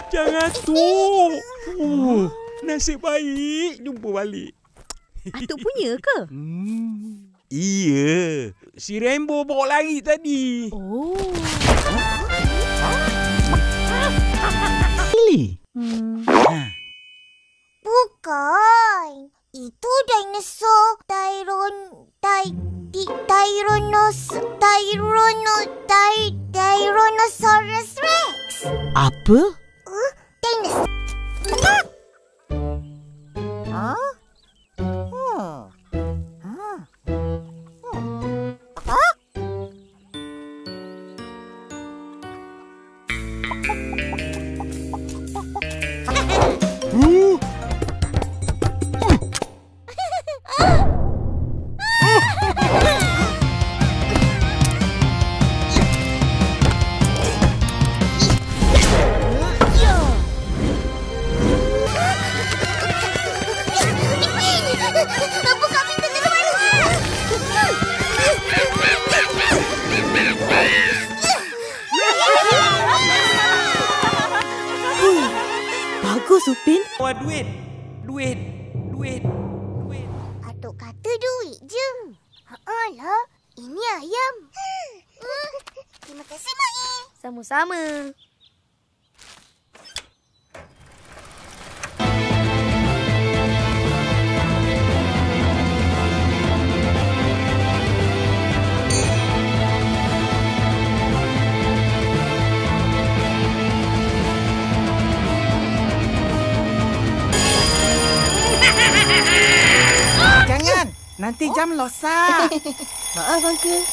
Jangan atuk. Nasib baik jumpa balik. Atuk punya ke? Iya. Si Rainbow bawa lari tadi. Oh. Lily. Bukan. Itu dinosaur Tyrannosaurus Rex. Apa? Dinosaur. Buka pintu ke depan. Bagus, Upin. Duit. Atuk kata duit je. Alah, ini ayam. Terima kasih, Mak E. Sama-sama. Jangan, nanti jam losak. Maaf, Uncle.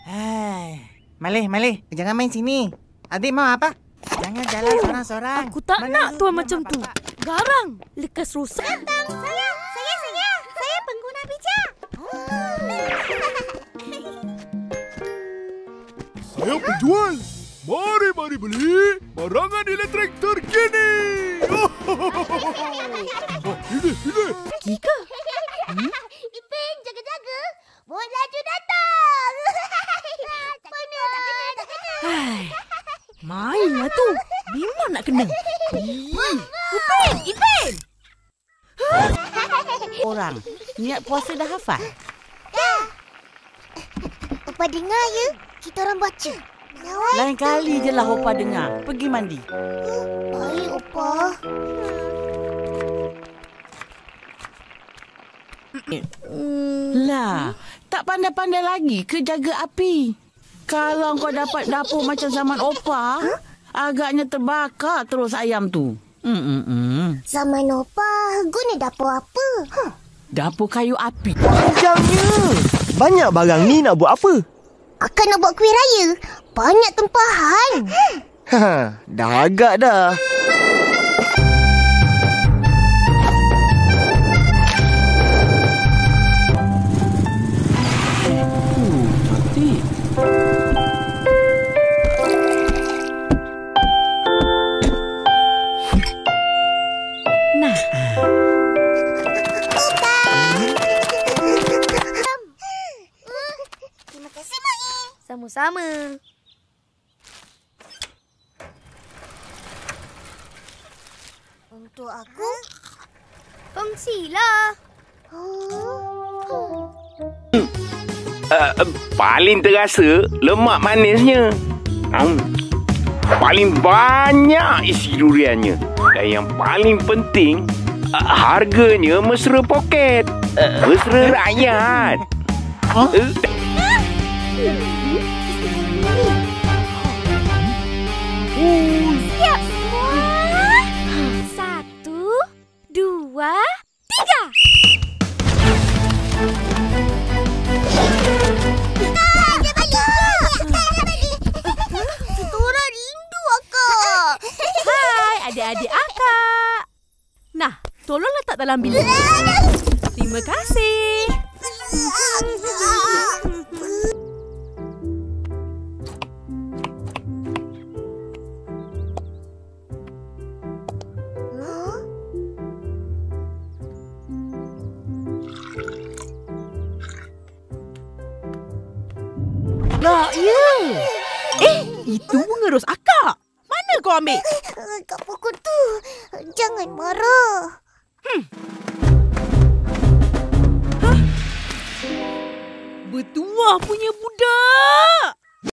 Hai, Malih, jangan main sini. Adik mau apa? Jangan jalan sorang-sorang. Aku tak nak tuan macam tu. Garang. Lekas rosak. Saya pengguna bijak. Saya penjual. Mari beli barangan elektrik terkini. Ini. Kika. Ipin, jaga-jaga. Bot laju datang. Tak kena. Hai. Mainlah tu. Memang nak kena. Ipin. Orang, niat puasa dah hafal? Opa dengar ya, kita orang baca. Lain kali je lah Opa dengar. Pergi mandi. Baik, Opa. Lah, tak pandai-pandai lagi ke jaga api? Kalau kau dapat dapur macam zaman Opa, agaknya terbakar terus ayam tu. Zaman Opa, guna dapur apa? Dapur kayu api. Panjangnya. Banyak barang ni nak buat apa? Akan nak buat kuih raya. Banyak tempahan. Dah agak dah. Cantik. Nah. Terima kasih, Mak E. Sama-sama. Untuk aku? Kongsilah. Paling terasa lemak manisnya. Paling banyak isi duriannya. Dan yang paling penting, harganya mesra poket. Mesra rakyat. Siap semua. 1, 2, 3. Tora rindu akak. Hai, adik-adik akak. Nah, tolong letak dalam bilik. Terima kasih. Lah, ya. Itu bunga ros akak. Mana kau ambil? Kak pokok tu. Jangan marah. Bertuah punya budak.